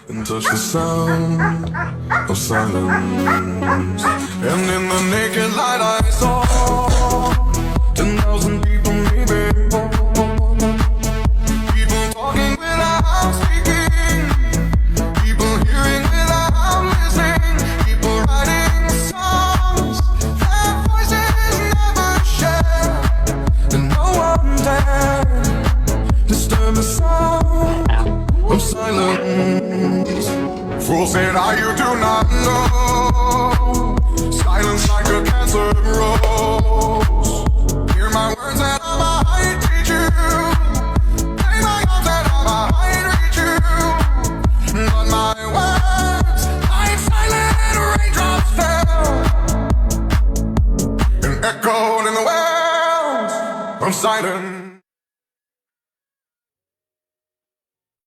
and touch the sound of silence. And in the naked light I saw 10,000 people, maybe more. People talking without speaking, people hearing without listening, people writing songs their voices never share, and no one dared disturb the sound of silence. Fools say that you do not know, silence like a cancer grows.